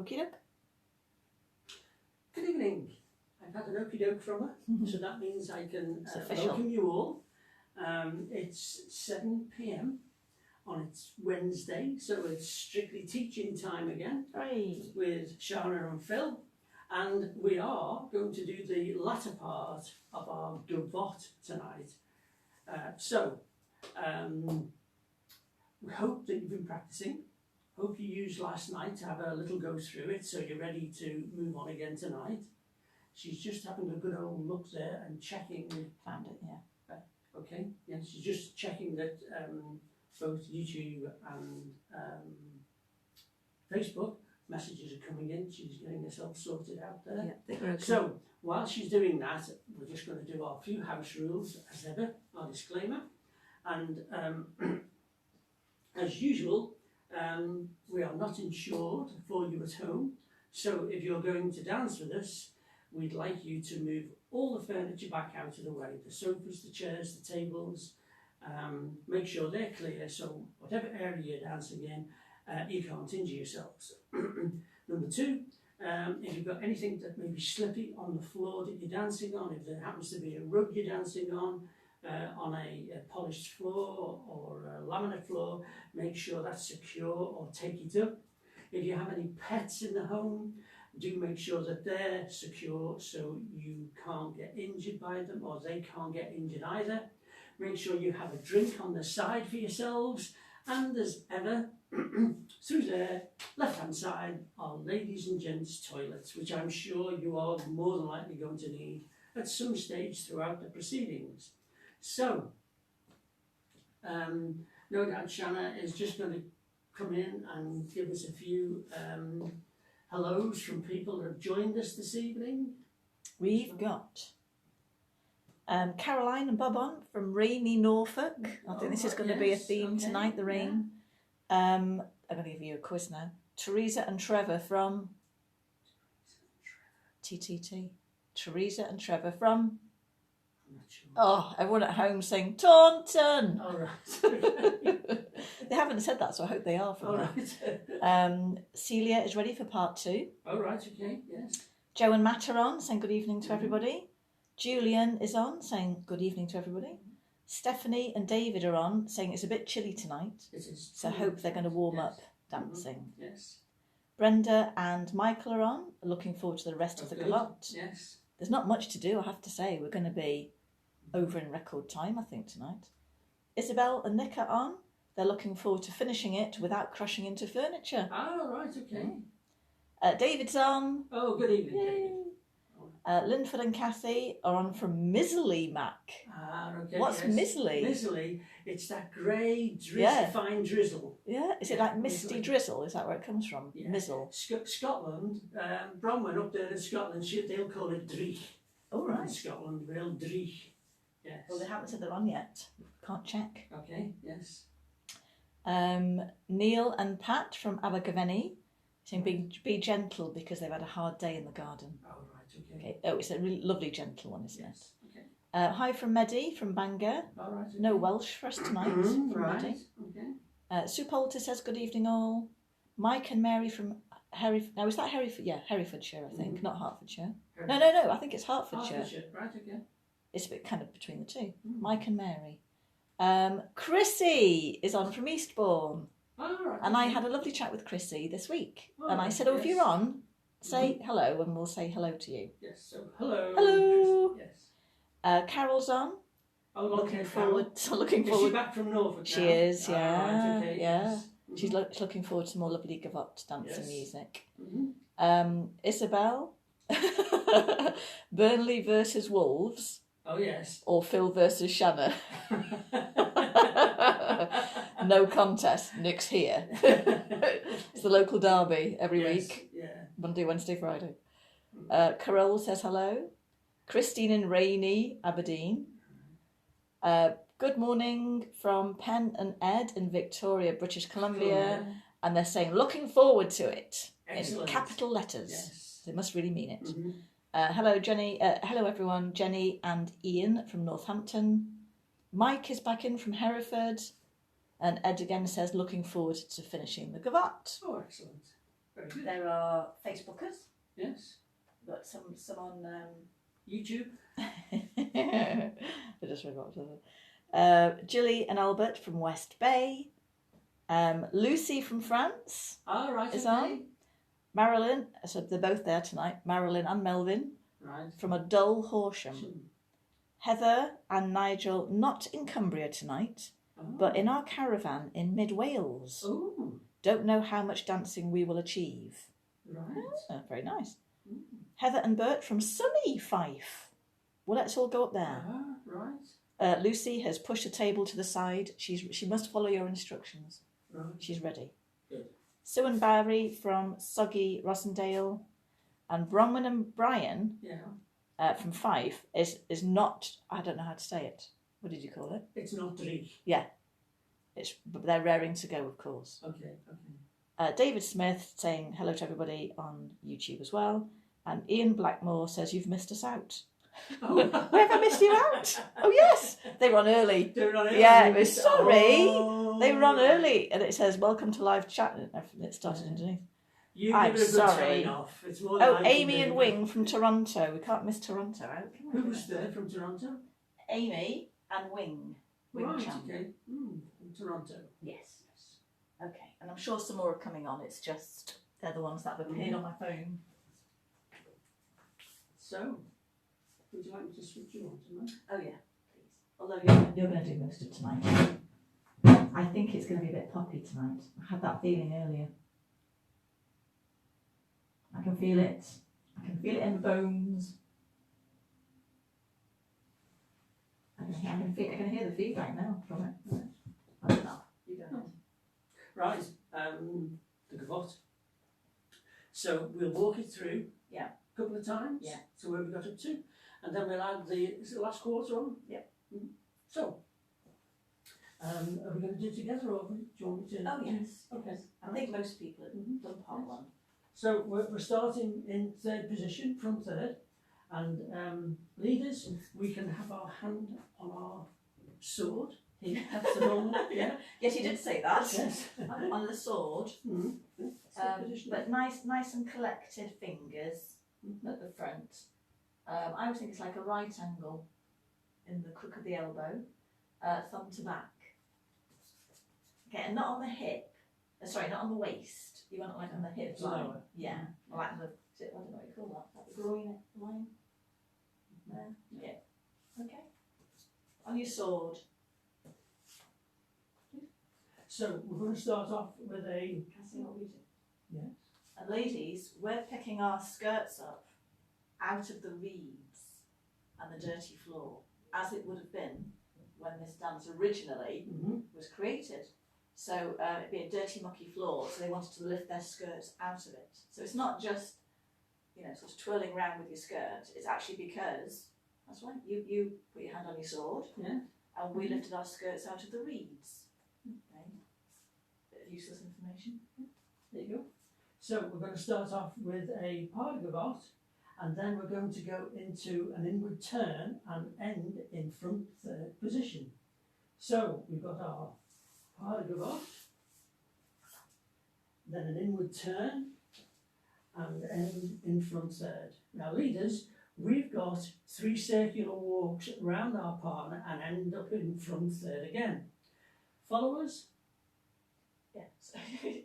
Okie doke. Good evening. I've had an okie doke from her, so that means I can welcome you all. It's 7 p.m. on its Wednesday, so it's strictly teaching time again. Hooray. With Shana and Phil, and we are going to do the latter part of our Gavotte tonight. We hope that you've been practicing. Hope you used last night to have a little go through it, so you're ready to move on again tonight. She's just having a good old look there and checking. Found it, yeah. Okay, yeah, she's just checking that both YouTube and Facebook messages are coming in. She's getting herself sorted out there. Yeah, I think we're okay. So while she's doing that, we're just going to do our few house rules as ever, our disclaimer, and as usual, we are not insured for you at home. So if you're going to dance with us, we'd like you to move all the furniture back out of the way, the sofas, the chairs, the tables. Make sure they're clear, so whatever area you're dancing in, you can't injure yourselves. Number two, if you've got anything that may be slippy on the floor that you're dancing on, if there happens to be a rug you're dancing on a polished floor or a laminate floor, make sure that's secure or take it up. If you have any pets in the home, do make sure that they're secure so you can't get injured by them or they can't get injured either. Make sure you have a drink on the side for yourselves, and as ever, through there, left-hand side, are ladies and gents toilets, which I'm sure you are more than likely going to need at some stage throughout the proceedings. So, no doubt Shanna is just going to come in and give us a few hellos from people that have joined us this evening. We've got Caroline and Bob on from rainy Norfolk. I think this is going to be a theme tonight, the rain. Yeah. I'm going to give you a quiz now. Teresa and Trevor from TTT. Teresa and Trevor from... I'm not sure. Oh, everyone at home saying Taunton. All right. They haven't said that, so I hope they are from right. Celia is ready for part 2. Oh, right, okay, yes. Joe and Matt are on, saying good evening to everybody. Julian is on, saying good evening to everybody. Stephanie and David are on, saying it's a bit chilly tonight. It is. So I hope they're going to warm up dancing. Yes. Brenda and Michael are on, looking forward to the rest of the Gavotte. Yes. There's not much to do, I have to say. We're going to be over in record time, I think, tonight. Isabel and Nick are on. They're looking forward to finishing it without crashing into furniture. Oh, right, okay. David's on. Oh, good evening, Yay. David. Linford and Kathy are on from Miserly Mac. Ah, okay. What's Miserly? Miserly, it's that grey, fine drizzle. Yeah, is it like misty drizzle? Is that where it comes from? Yeah. Mizzle. Scotland, Bronwyn up there in Scotland, they'll call it Dreich. Oh, right. In Scotland, they'll Dreich. Yes. Well, they haven't said they're on yet. Can't check. Okay, yes. Neil and Pat from Abergavenny saying be gentle because they've had a hard day in the garden. Oh, right, okay. Oh, it's a really lovely gentle one, isn't it? Okay. Hi from Medi from Bangor. All right. Okay. No Welsh for us tonight. From right. Medi. Okay. Sue Poulter says good evening all. Mike and Mary from Hereford. No, is that Hereford? Yeah, Herefordshire, I think, not Hertfordshire. No, I think it's Hertfordshire. Hertfordshire, right, okay. It's a bit kind of between the two. Mike and Mary. Chrissy is on from Eastbourne. Oh, right, and I had a lovely chat with Chrissy this week. Oh, and I said, if you're on, say hello and we'll say hello to you. Yes, so hello. Hello. Yes. Carol's on. Oh, looking forward. Is she back from Norfolk She now? is, yeah. Right, okay, yeah. Yes. She's looking forward to more lovely Gavotte dancing music. Mm-hmm. Isabel. Burnley versus Wolves. Oh, yes. Or Phil versus Shanna. No contest. Nick's here. It's the local derby every week. Yeah. Monday, Wednesday, Friday. Carol says hello. Christine in rainy Aberdeen. Good morning from Pen and Ed in Victoria, British Columbia. And they're saying, looking forward to it. Excellent. In capital letters. Yes. They must really mean it. Mm-hmm. Hello, Jenny. Hello, everyone. Jenny and Ian from Northampton. Mike is back in from Hereford. And Ed again says, looking forward to finishing the Gavotte. Oh, excellent. Very good. There are Facebookers. Yes. We've got some on YouTube. I just read what was it. Gilly and Albert from West Bay. Lucy from France Right. is okay. on. Marilyn, so they're both there tonight. Marilyn and Melvin Right. from a dull Horsham. Heather and Nigel, not in Cumbria tonight, but in our caravan in mid-Wales. Oh. Don't know how much dancing we will achieve. Right. Very nice. Heather and Bert from sunny Fife. Well, let's all go up there. Right. Lucy has pushed a table to the side. She must follow your instructions. Right. She's ready. Good. Sue and Barry from Soggy Rossendale. And Bronwyn and Brian from Fife is not, I don't know how to say it. What did you call it? It's not Drake. Yeah. But they're raring to go, of course. Okay. David Smith saying hello to everybody on YouTube as well. And Ian Blackmore says, you've missed us out. Oh. Where have I missed you out? Oh, yes. They were on early. They were on early. Yeah, it was sorry. Oh. They were on early. And it says, welcome to live chat. And it started underneath. I'm I'm sorry. telling off. It's more than Oh, I can Amy do. and Wing from Toronto. We can't miss Toronto out. Can we? Who was there from Toronto? Amy and Wing. Right, Cham. okay. From Toronto. Yes. Okay. And I'm sure some more are coming on. It's just, they're the ones that have appeared on my phone. So, would you like me to switch you on tonight? Oh, yeah. Please. Although you're going to do most of tonight. I think it's going to be a bit poppy tonight. I had that feeling earlier. I can feel it. I can feel it in the bones. I can hear the feedback now from it. I don't know. You go ahead. Right, the Gavotte. So we'll walk it through a couple of times. Yeah. So where we got up to. And then we'll add is it the last quarter on? Yep. So, are we going to do it together or do you want me to? Oh, yes. Okay. I think most people have done part one. So we're starting in third position, from third. And leaders, we can have our hand on our sword. Here, that's the normal, yeah. Yes, you did say that. Yes. On the sword. Position. But nice and collected fingers at the front. I always think it's like a right angle in the crook of the elbow, thumb to back. Okay, and not on the hip. Sorry, not on the waist. You want it like on the hip line. Lower. Yeah, like the, I don't know what you call that. Like the groin line. There. Yeah. Okay. On your sword. So we're going to start off with a. Can I see what we do? Yes. And ladies, we're picking our skirts up out of the reeds and the dirty floor, as it would have been when this dance originally was created. So it'd be a dirty, mucky floor, so they wanted to lift their skirts out of it. So it's not just, sort of twirling around with your skirt. It's actually because, that's right, you put your hand on your sword, and we lifted our skirts out of the reeds. Okay. Bit of useless information. There you go. So we're going to start off with a pas de gavotte, and then we're going to go into an inward turn and end in front third position. So we've got our pas de gavotte, then an inward turn, and end in front third. Now leaders, we've got 3 circular walks around our partner and end up in front third again. Followers? Yeah, so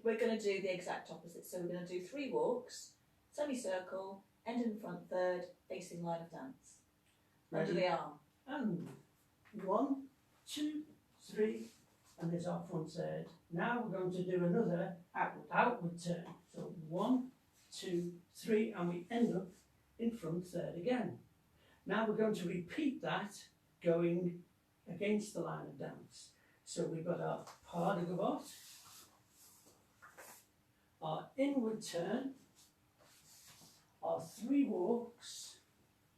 we're going to do the exact opposite. So we're going to do 3 walks, semicircle, end in front third, facing line of dance. Under the arm. And 1, 2, 3, and there's our front third. Now we're going to do another outward turn. So 1, 2, 3, and we end up in front third again. Now we're going to repeat that going against the line of dance. So we've got our pas de gavotte, our inward turn, our 3 walks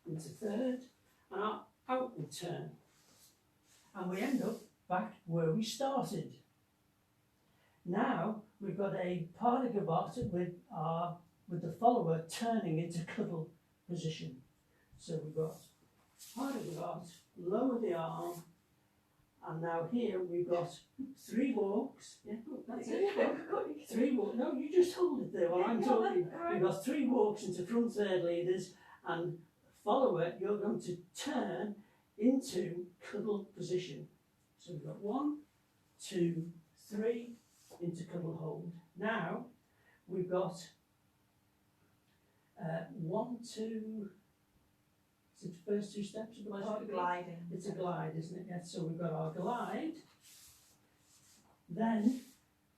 into third, and our outward turn. And we end up back where we started. Now we've got a pas de gavotte with the follower turning into cuddle position. So we've got pas de gavotte, lower the arm, And now here we've got 3 walks. Yeah, look, that's it. 3 walks. No, you just hold it there while I'm talking. We've got 3 walks into front third leaders, and follower, you're going to turn into cuddle position. So we've got 1, 2, 3 into cuddle hold. Now we've got 1, 2. Is it the first 2 steps of the part? Gliding. It's a glide, isn't it? Yes. So we've got our glide. Then,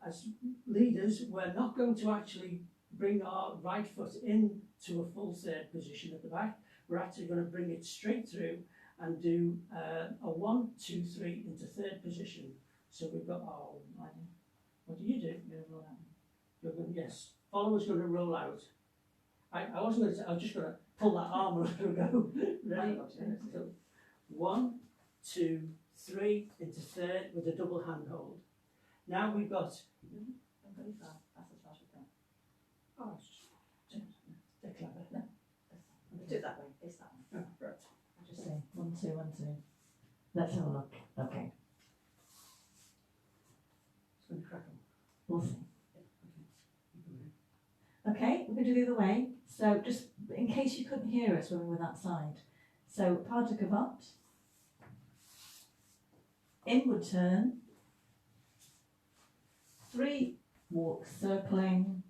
as leaders, we're not going to actually bring our right foot into a full third position at the back. We're actually going to bring it straight through and do a 1, 2, 3 into third position. So we've got our gliding. What do? You're going to roll out. You're going, yes. Follower's going to roll out. I wasn't going to. I was just going to pull that arm and go. Ready? So 1, 2, 3 into third with a double hand hold. Now we've got. Don't go far. That's as far as we go. Oh, they're clever. No. Do it that way. It's that way. Oh, right. I'll just say 1, 2, 1, 2. Let's have a look. Okay. It's going to crack on. We'll see. Okay. Okay, we're going to do the other way. So just in case you couldn't hear us when we were that side. So pas de gavotte, inward turn, 3 walks circling,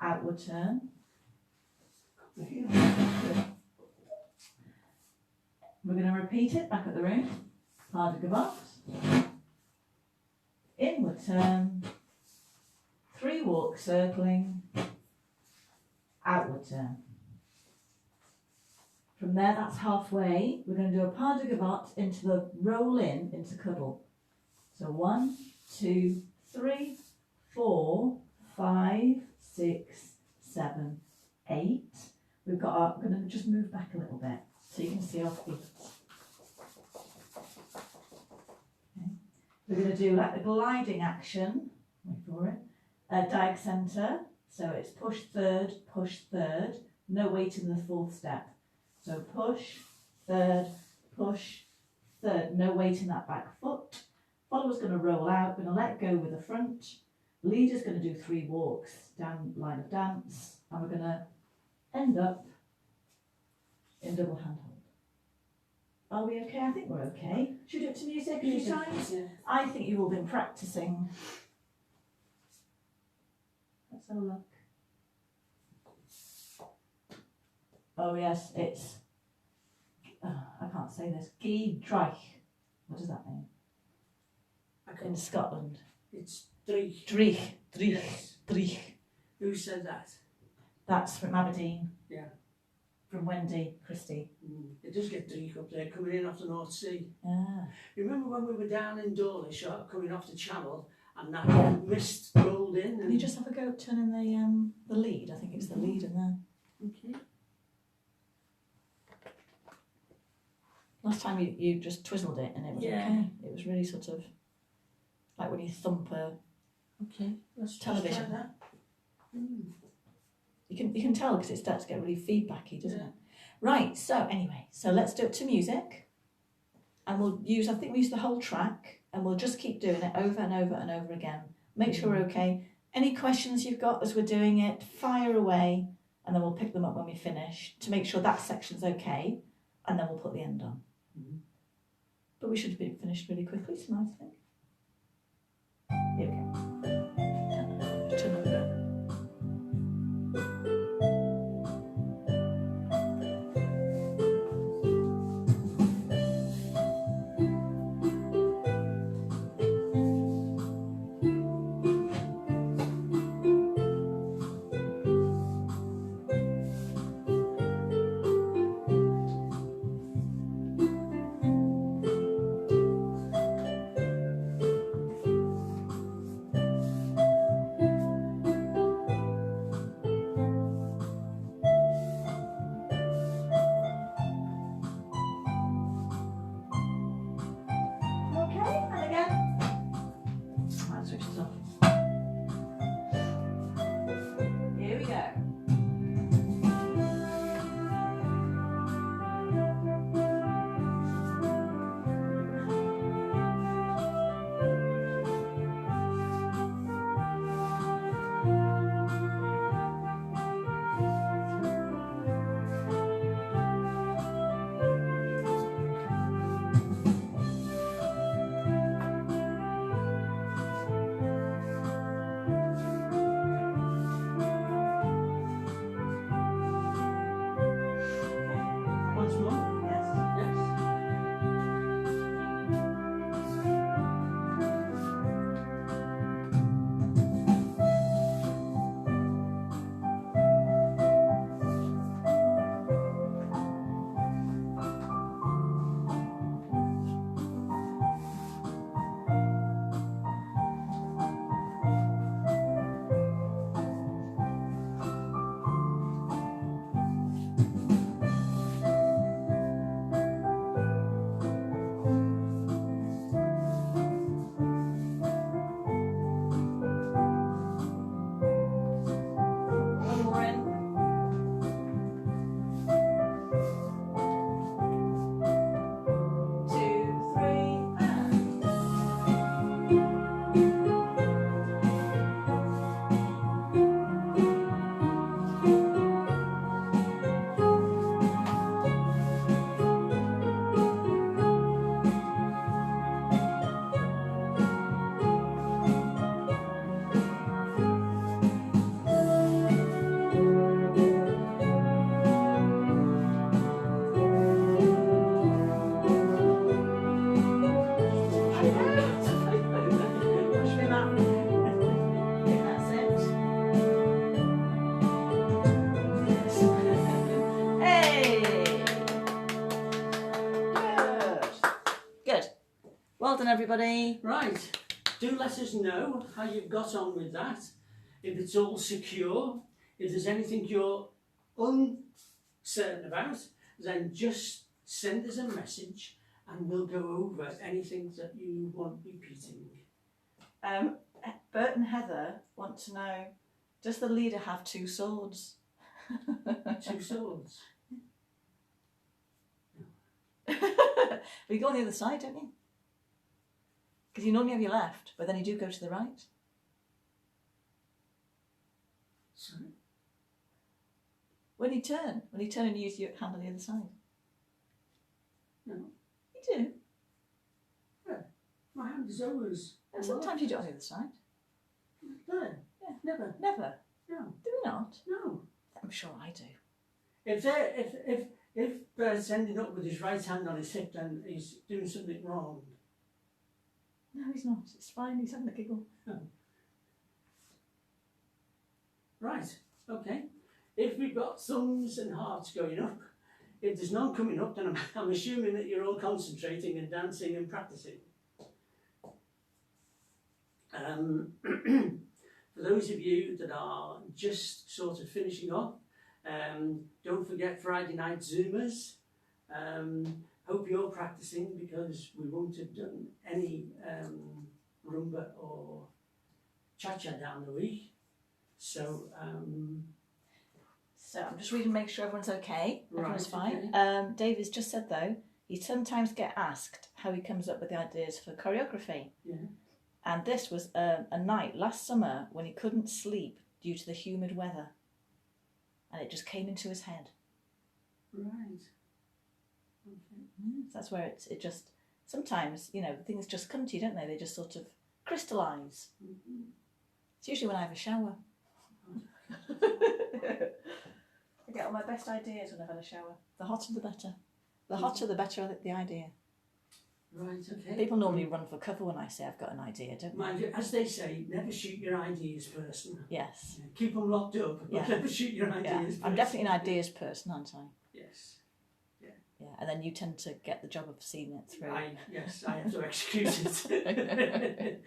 outward turn. We're going to repeat it back at the room. Pas de gavotte, inward turn, 3 walks circling, outward turn. From there, that's halfway. We're going to do a pas de gavotte into the roll in into cuddle. So 1, 2, 3, 4, 5, 6, 7, 8. We've got our, we're going to just move back a little bit so you can see our feet. Okay. We're going to do like the gliding action. Wait for it. Diag centre. So it's push third, no weight in the 4th step. So push, third, no weight in that back foot. Follower's going to roll out, going to let go with the front. Leader's going to do 3 walks down line of dance, and we're going to end up in double hand hold. Are we okay? I think we're okay. Should we do it to music a few times? Yeah. I think you've all been practising. Let's have a look. Oh yes, it's, I can't say this, Gavotte. What does that mean? In Scotland. It's Dreich. Dreich. Yes. Dreich. Who said that? That's from Aberdeen. Yeah. From Wendy Christie. It does get Dreich up there, coming in off the North Sea. Ah. You remember when we were down in Dawlish, coming off the channel, and that Yeah. mist rolled in? Can you just have a go at turning the lead? I think it's the lead in there. Okay. Last time you just twizzled it and it was okay. It was really sort of like when you thump a Okay. Let's television. try that. You can tell because it starts to get really feedbacky, doesn't it? Right, so anyway, so let's do it to music. And we'll use, I think we use the whole track, and we'll just keep doing it over and over and over again. Make sure we're okay. Any questions you've got as we're doing it, fire away, and then we'll pick them up when we finish to make sure that section's okay, and then we'll put the end on. But we should have been finished really quickly tonight, I think. Here we go. Turn over. everybody. Right, do let us know how you've got on with that, if it's all secure, if there's anything you're uncertain about, then just send us a message and we'll go over anything that you want repeating. Bert and Heather want to know, does the leader have 2 swords? 2 swords. But you go on the other side, don't you? Because you normally have your left, but then you do go to the right. Sorry? When you turn and use your hand on the other side. No. You do. Yeah. My hand is always... And sometimes you do it on the other side. No. Yeah. Never. Never. No. Do we not? No. I'm sure I do. If Bert's ending up with his right hand on his hip, then he's doing something wrong. No, he's not. It's fine. He's having a giggle. Oh. Right, okay. If we've got thumbs and hearts going up, if there's none coming up, then I'm assuming that you're all concentrating and dancing and practicing. For those of you that are just sort of finishing up, don't forget Friday night Zoomers. Hope you're practicing, because we won't have done any rumba or cha-cha down the week. So I'm just reading to make sure everyone's okay. Everyone's fine. Okay. David's just said, though, he sometimes get asked how he comes up with the ideas for choreography. Yeah. And this was a night last summer when he couldn't sleep due to the humid weather. And it just came into his head. Right. Okay. So that's where it just, sometimes, things just come to you, don't they? They just sort of crystallise. Mm-hmm. It's usually when I have a shower. I get all my best ideas when I've had a shower. The hotter the better. The hotter the better the idea. Right, okay. People normally run for cover when I say I've got an idea, don't they? Mind you, as they say, never shoot your ideas person. Yes. Yeah, keep them locked up, but Yeah. never shoot your ideas person. I'm definitely an ideas person, aren't I? Yes. Yeah, and then you tend to get the job of seeing it through. Yes, I have to execute it.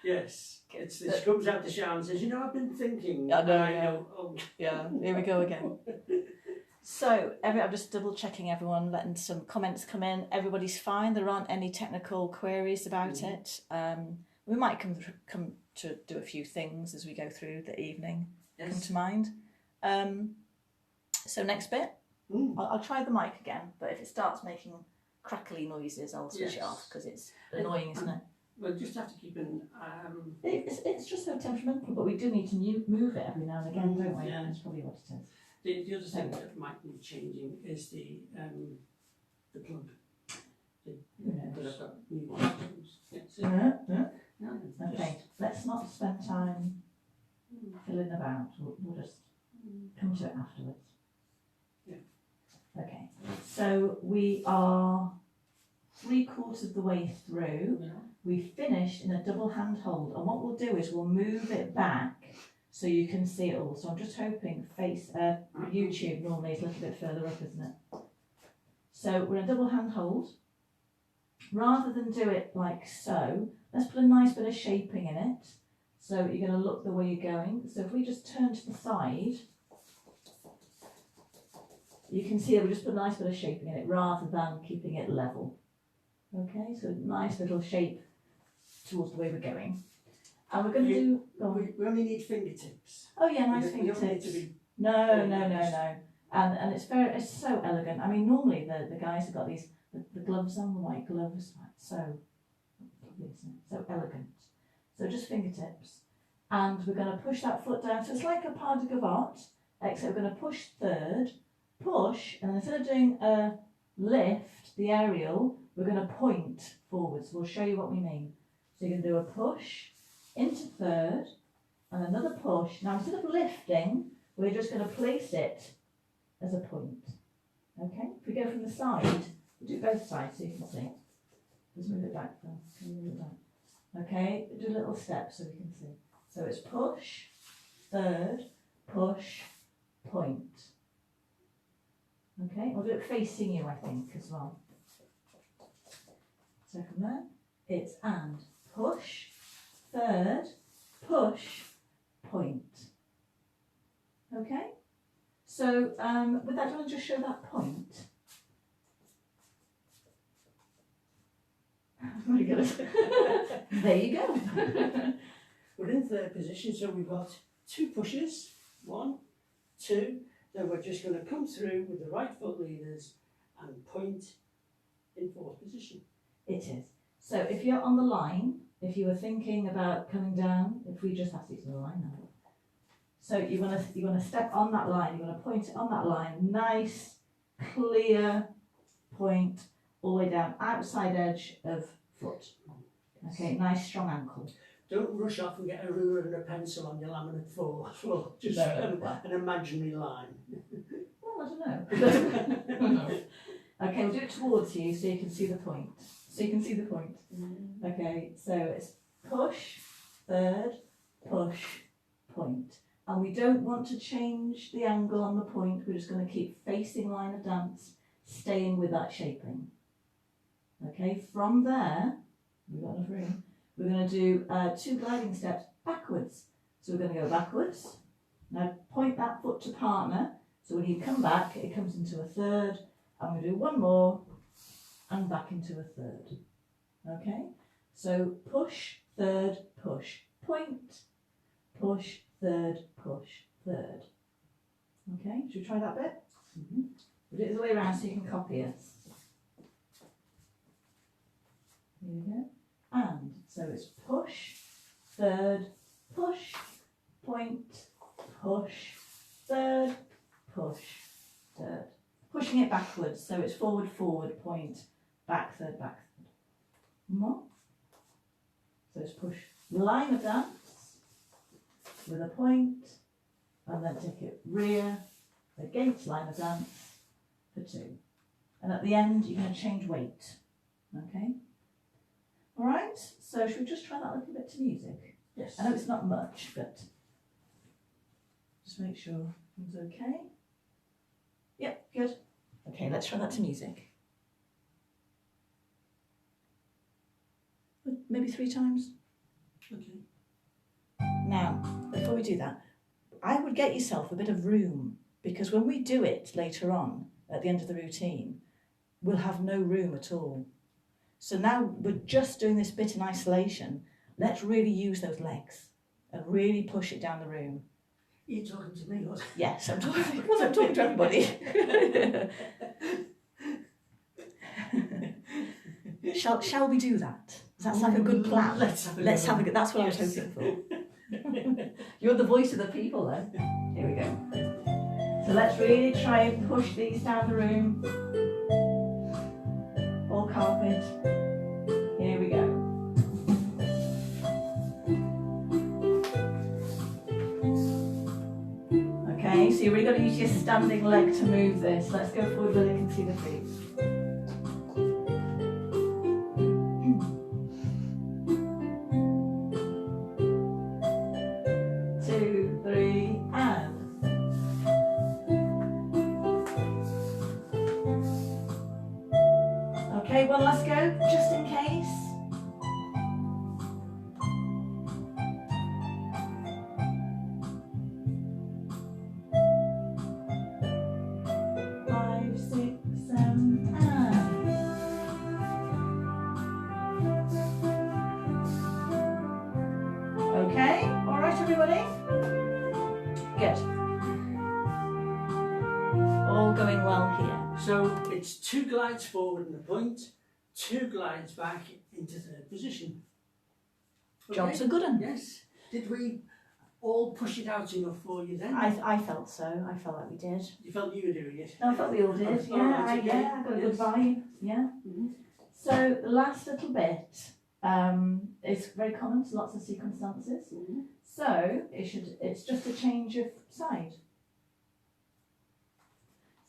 Yes. She comes out the shower and says, I've been thinking. I know, I yeah. know. Oh. Yeah, here we go again. So, I'm just double checking everyone, letting some comments come in. Everybody's fine. There aren't any technical queries about it. We might come to do a few things as we go through the evening. Yes. Come to mind. So next bit, I'll try the mic again, but if it starts making crackly noises, I'll switch it off because it's annoying, isn't it? We'll just have to keep an... It's just so temperamental, but we do need to move it every now and again, don't we? Yeah. That's probably what it is. The other thing that might need changing is the plug. But I've got new ones. No, Okay, let's not spend time filling about. We'll just come to it afterwards. Yeah. Okay, so we are 3/4 of the way through. Yeah. We finished in a double hand hold, and what we'll do is we'll move it back so you can see it all. So I'm just hoping YouTube normally is a little bit further up, isn't it? So we're in a double hand hold. Rather than do it like so, let's put a nice bit of shaping in it. So you're going to look the way you're going. So if we just turn to the side, you can see that we just put a nice bit of shaping in it rather than keeping it level. Okay, so nice little shape towards the way we're going. And we're going to do... We only need fingertips. Oh yeah, nice We don't need fingertips. to be... No. And it's so elegant. I mean, normally the guys have got these, the gloves on, the white gloves, so lovely, isn't it? So elegant. So just fingertips. And we're going to push that foot down. So it's like a pas de gavotte, except we're going to push third, push, and instead of doing a lift, the aerial, we're going to point forwards. We'll show you what we mean. So you can do a push into third, and another push. Now instead of lifting, we're just going to place it as a point. Okay? If we go from the side, we'll do both sides so you can see. Just move it back though. Can you move it back? Okay, do a little step so we can see. So it's push, third, push, point. Okay, I'll do it facing you, I think, as well. So from there, It's and. Push, third, push, point. Okay? So with that, do you want to just show that point? Very good. There you go. We're in third position, so we've got 2 pushes. 1, 2. Then we're just going to come through with the right foot leaders and point in fourth position. It is. So if you're on the line, if you were thinking about coming down, if we just have to use the line now. So you want to step on that line, you want to point on that line, nice, clear point all the way down, outside edge of foot. Okay, nice strong ankle. Don't rush off and get a ruler and a pencil on your laminate floor. Just an imaginary line. Well, I don't know. Okay, we'll do it towards you so you can see the point. Okay, so it's push, third, push, point. And we don't want to change the angle on the point. We're just going to keep facing line of dance, staying with that shaping. Okay, from there, we've got enough room. We're going to do 2 gliding steps backwards. So we're going to go backwards. Now point that foot to partner. So when you come back, it comes into a third. I'm going to do 1 more and back into a third. Okay, so push, third, push, point, push, third, push, third. Okay, should we try that bit? We'll do it the way around so you can copy it. Here we go. And so it's push, third, push, point, push, third, push, third. Pushing it backwards, so it's forward, forward, point, back, third, back, third. More. So it's push, line of dance with a point, and then take it rear against line of dance for 2. And at the end, you're going to change weight. Okay? All right, so should we just try that little bit to music? Yes. I know it's not much, but just make sure it's okay. Yep, good. Okay, let's try that to music. Maybe 3 times. Okay. Now, before we do that, I would get yourself a bit of room, because when we do it later on, at the end of the routine, we'll have no room at all. So now we're just doing this bit in isolation. Let's really use those legs and really push it down the room. You're talking to me, or? Yes, I'm talking, well, I'm talking to everybody. Shall we do that? That's like a good plan. Let's have a good. That's what I was hoping for. You're the voice of the people, then. Here we go. So let's really try and push these down the room. All carpet. Here we go. Okay, so you really got to use your standing leg to move this. Let's go forward where they can see the feet. 2, 3, and. Okay, one last go, just in case. Okay, all right, everybody? Good. All going well here. So it's 2 glides forward and a point, 2 glides back into third position. Okay. Job's a good one. Yes. Did we all push it out enough for you then? I felt so. I felt like we did. You felt you were doing it? No, I felt we all did. Oh, Yeah, right, okay. I got a good vibe. Yeah. Mm-hmm. So the last little bit is very common to lots of circumstances. Mm-hmm. So it's just a change of side.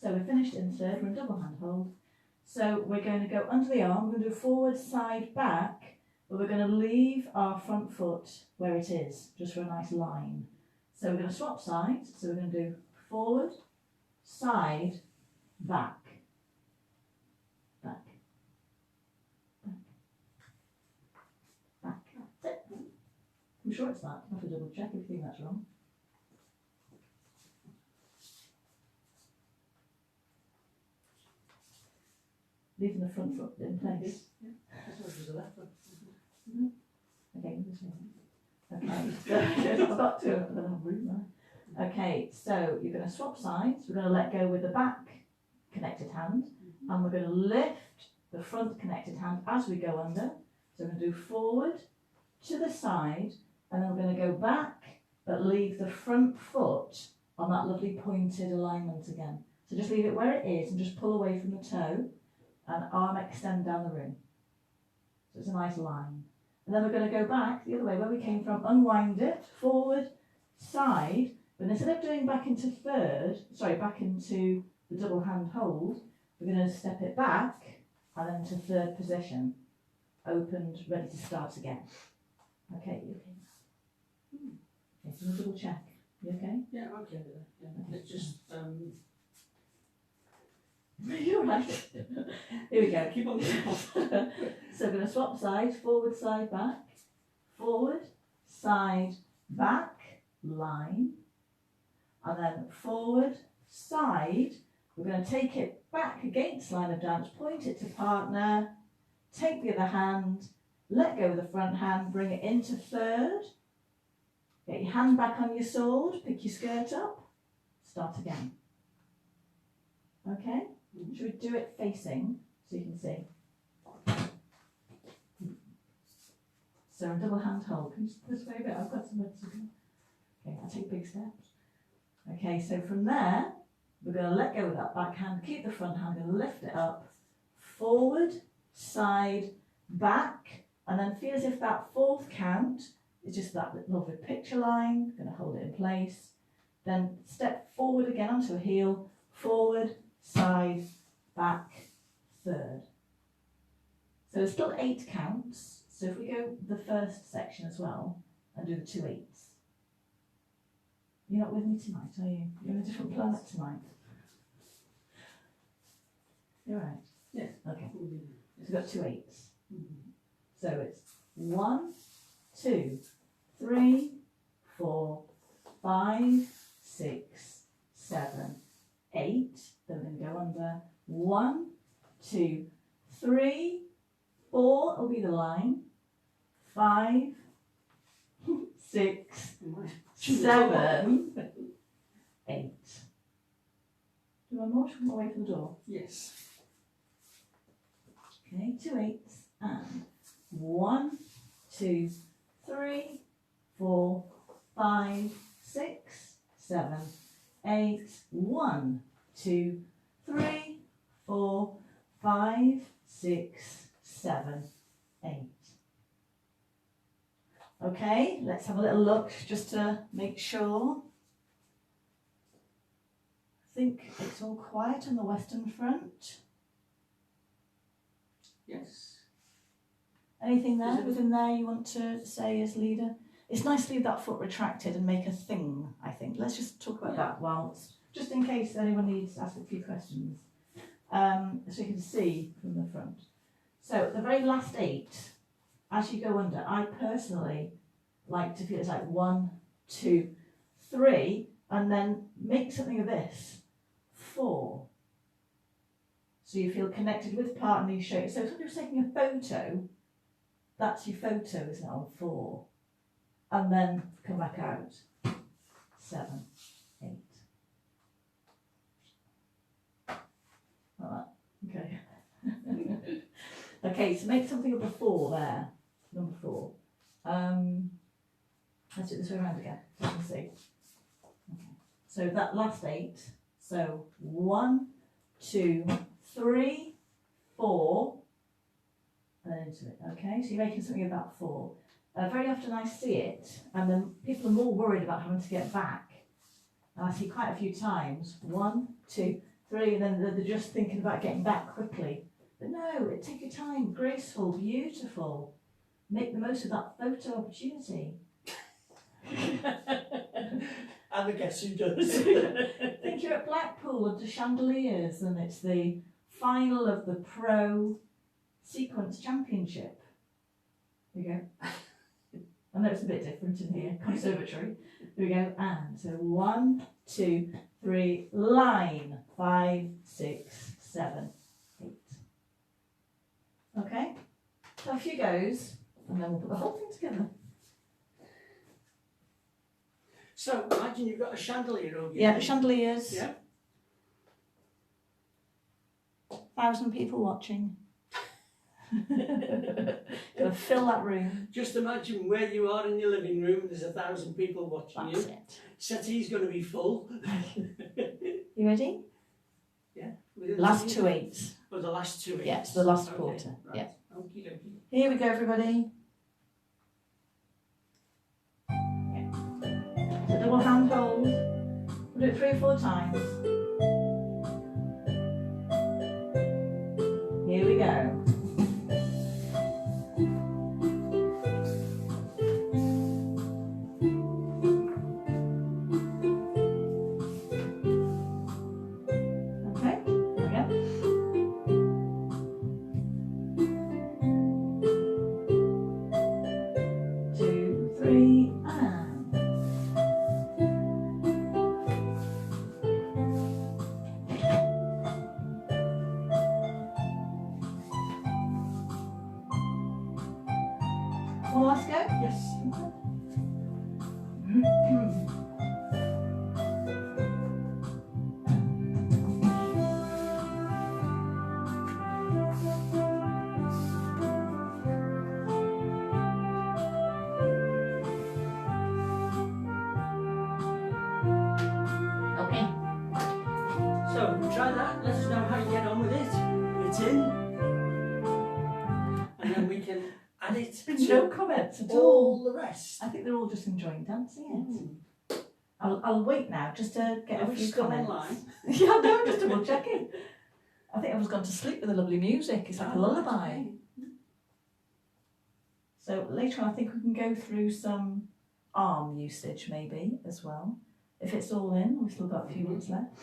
So we're finished in third, we're in double hand hold. So we're going to go under the arm, we're going to do forward, side, back, but we're going to leave our front foot where it is, just for a nice line. So we're going to swap sides, so we're going to do forward, side, back, back, back. I'm sure it's that. I'll have to double check if you think that's wrong. Leaving the front foot in place. Yeah, I thought it was a left foot. Okay, this way. Okay, I've got to. I don't have room there. Okay, so you're going to swap sides. We're going to let go with the back connected hand, and we're going to lift the front connected hand as we go under. So we're going to do forward to the side, and then we're going to go back, but leave the front foot on that lovely pointed alignment again. So just leave it where it is and just pull away from the toe, and arm extend down the ring. So it's a nice line. And then we're going to go back the other way where we came from, unwind it, forward, side, but instead of doing back into back into the double hand hold, we're going to step it back and then to third position, opened, ready to start again. Okay, you okay? Okay, so we'll double check. You okay? Yeah, I'm okay with that. Yeah. Okay. It's just, You're right. Here we go. keep on going. So we're going to swap sides, forward, side, back, forward, side, back, line, and then forward, side. We're going to take it back against line of dance, point it to partner, take the other hand, let go of the front hand, bring it into third, get your hand back on your sword, pick your skirt up, start again. Okay? Should we do it facing so you can see? So a double hand hold. Can you just this way a bit? I've got some words to do. Okay, I'll take big steps. Okay, so from there, we're going to let go of that back hand, keep the front hand, and lift it up, forward, side, back, and then feel as if that fourth count is just that lovely picture line. Going to hold it in place. Then step forward again onto a heel, forward, side, back, third. So there's still 8 counts. So if we go the first section as well and do the 2 8s. You're not with me tonight, are you? You're on a different planet tonight. You're right. Yeah. Okay. Yeah. So we've got 2 8s. So it's 1, 2, 3, 4, 5, 6, 7, 8. Then we're going to go under 1, 2, 3, 4 will be the line. 5, 6, 7, 8. Do one more? Should we wait for the door? Yes. Okay, 2 8s and 1, 2, 3, 4, 5, 6, 7, 8. 1, 2, 3, 4, 5, 6, 7, 8. Okay, let's have a little look just to make sure. I think it's all quiet on the western front. Yes. Anything there within there you want to say as leader? It's nice to leave that foot retracted and make a thing, I think. Let's just talk about that whilst, just in case anyone needs to ask a few questions. So you can see from the front. So the very last 8, as you go under, I personally like to feel it's like 1, 2, 3, and then make something of this, 4. So you feel connected with partner you show. So if somebody's taking a photo, that's your photo, isn't it, on 4. And then come back out, 7, 8. Like that. Okay. Okay, so make something of the 4 there, number 4. Let's do it this way around again, so you can see. Okay. So that last 8, so 1, 2, 3, 4, and then into it. Okay, so you're making something of that 4. Very often I see it, and then people are more worried about having to get back. And I see quite a few times, 1, 2, 3, and then they're just thinking about getting back quickly. But no, take your time, graceful, beautiful. Make the most of that photo opportunity. And I guess who does? Think you're at Blackpool under chandeliers and it's the final of the Pro Sequence Championship. There you go. I know it's a bit different in here, conservatory. Here we go, and so 1, 2, 3, line, 5, 6, 7, 8. Okay, so a few goes, and then we'll put the whole thing together. So imagine you've got a chandelier over Yeah, here. the chandeliers. Yeah. 1,000 people watching. Gonna fill that room. Just imagine where you are in your living room. There's 1,000 people watching That's you. it. Settee's going to be full. You ready? Yeah. Last 2 8s. Oh, the last 2 8s. Yes, the last Okay, quarter. Right. Yeah. Okie dokie. Here we go, everybody. Yeah. So double hand hold. We'll do it 3 or 4 times. Here we go. Okay, here we go. Two, three, and one last go. Yes. Okay. So try that. Let us know how you get on with it. It's in. And then we can add it No to comments at all. all the rest. I think they're all just enjoying dancing it. Mm. I'll wait now just to get Are a we few still comments. online? Yeah, no, just double checking. I think everyone's gone to sleep with the lovely music. It's like a Oh, lullaby. okay. So later on, I think we can go through some arm usage maybe as well. If it's all in, we've still got a few minutes left.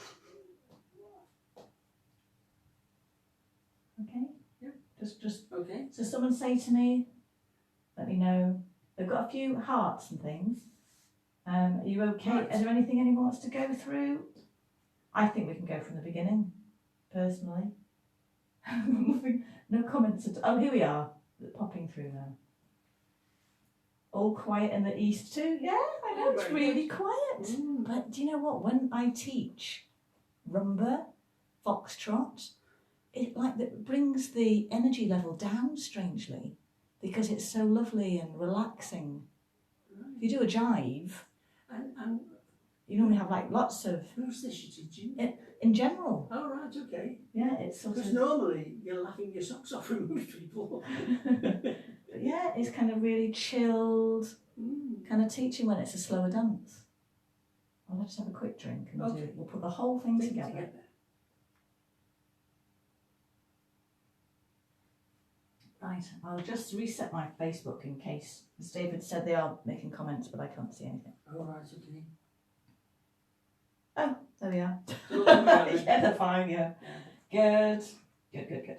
Okay. Yeah. Just. Okay. So someone say to me, let me know. They've got a few hearts and things. Are you okay? Right. Is there anything anyone wants to go through? I think we can go from the beginning, personally. No comments at all. Oh, here we are, popping through now. All quiet in the east too. Yeah, I know, Oh, it's very really good. quiet. Mm. But do you know what? When I teach rumba, foxtrot, it brings the energy level down strangely because it's so lovely and relaxing. If you do a jive, And you normally have like lots of, who's this you're teaching? in general, Oh, right, okay. yeah, it's sort Because of, normally you're laughing your socks off with most people. but yeah, it's kind of really chilled, Mm. kind of teaching when it's a slower dance. I'll just have a quick drink and Okay. we'll put the whole thing Think together. Right, I'll just reset my Facebook in case, as David said, they are making comments, but I can't see anything. Oh, right, okay. Oh, there we are. So there we are then. Yeah, they're fine, yeah. Yeah. Good.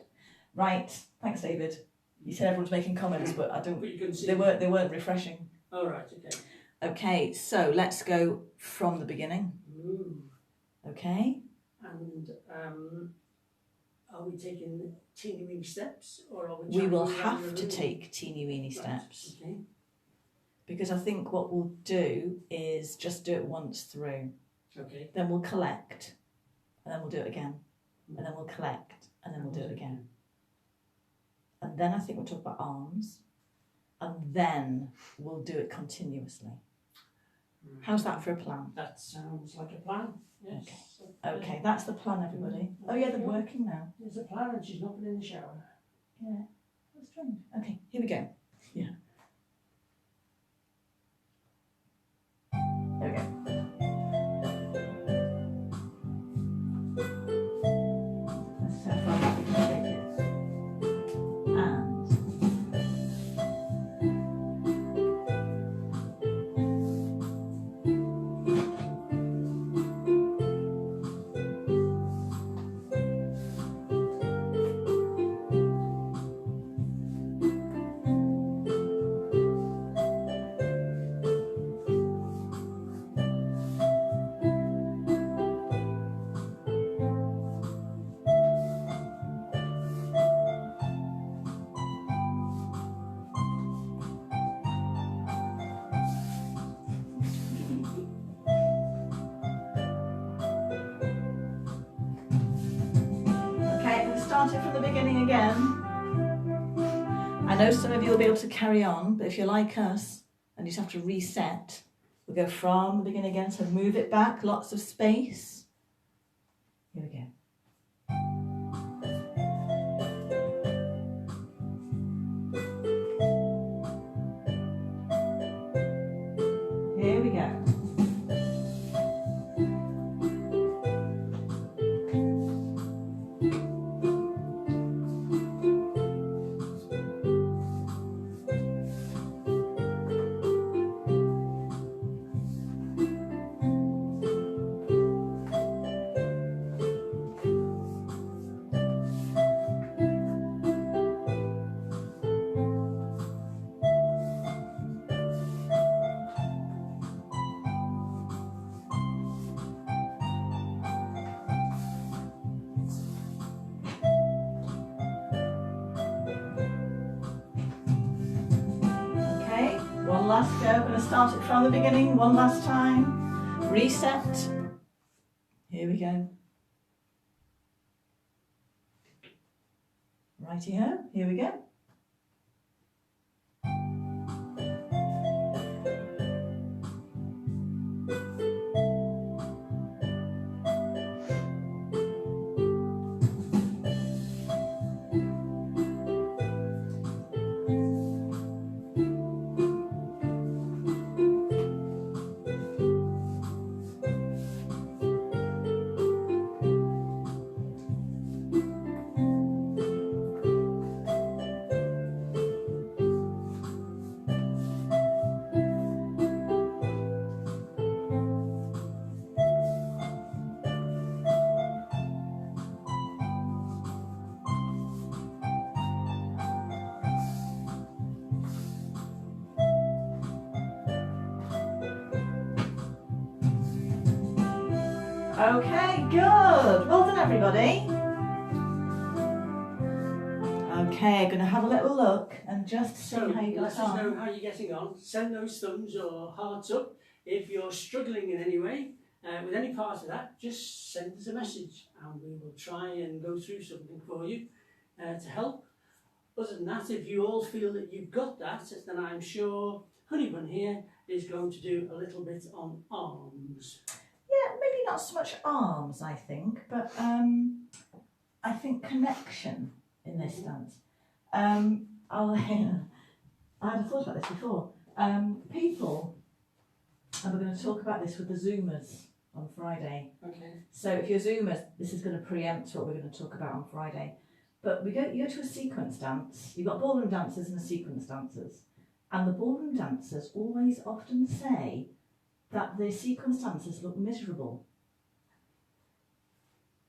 Right, thanks, David. You said everyone's making comments, but I don't. But you can see. They weren't refreshing. Oh, right, okay. Okay, so let's go from the beginning. Ooh. Okay. And are we taking teeny weeny steps, or are we? We will travelling around have the to room? take teeny weeny Right, steps Okay. because I think what we'll do is just do it once through. Okay. Then we'll collect, and then we'll do it again, and then we'll collect, and then we'll do it again. And then I think we'll talk about arms, and then we'll do it continuously. How's that for a plan? That sounds like a plan. Yes. Okay, that's the plan, everybody. Oh yeah, they're working now. There's a plan, and she's not been in the shower. Yeah, that's strange. Okay, here we go. Yeah. There we go. Let's see how far we can take it. And start it from the beginning again. I know some of you will be able to carry on, but if you're like us and you just have to reset, we'll go from the beginning again, so move it back, lots of space. Here we go. Here we go. One last go, I'm going to start it from the beginning, one last time. Reset. Here we go. Righty-ho, here we go. Okay, good. Well done, everybody. Okay, going to have a little look and just see how you let got on. us know how you're getting on. Send those thumbs or hearts up. If you're struggling in any way with any part of that, just send us a message and we will try and go through something for you to help. Other than that, if you all feel that you've got that, then I'm sure Honeybun here is going to do a little bit on arms. Yeah, maybe not so much arms, I think, but I think connection in this dance. I hadn't thought about this before. People, and we're going to talk about this with the Zoomers on Friday. Okay. So if you're Zoomers, this is going to preempt what we're going to talk about on Friday. But you go to a sequence dance, you've got ballroom dancers and the sequence dancers. And the ballroom dancers always often say that the sequence dancers look miserable.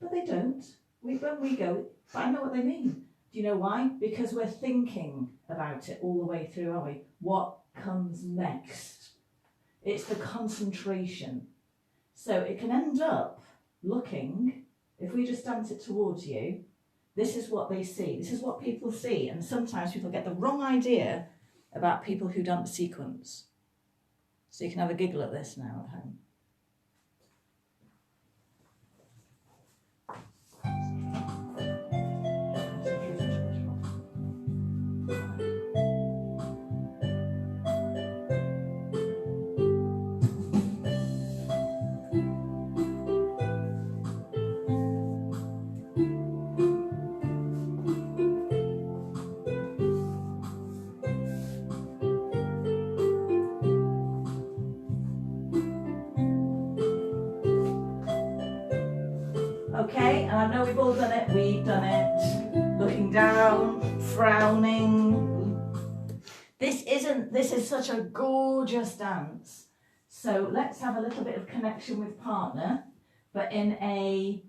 But they don't. When we go, I know what they mean. Do you know why? Because we're thinking about it all the way through, aren't we? What comes next? It's the concentration. So it can end up looking, if we just dance it towards you, this is what they see. This is what people see. And sometimes people get the wrong idea about people who dance sequence. So you can have a giggle at this now at home. Okay, and I know we've all done it. We've done it. Looking down, frowning. This is such a gorgeous dance. So let's have a little bit of connection with partner, but in a